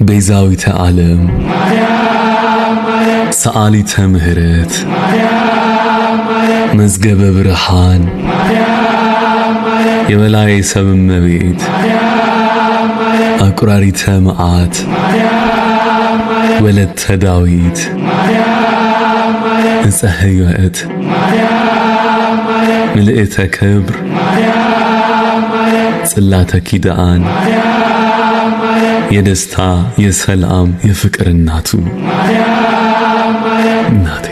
ቤዛዊተ ዓለም ሰአሊተ ምህረት መዝገበ ብርሃን የበላይ ሰብ እመቤት አቁራሪተ መዓት ወለተ ዳዊት ዕፀ ሕይወት ምልዕተ ክብር ጽላተ ኪዳን የደስታ የሰላም የፍቅር እናቱ እናቴ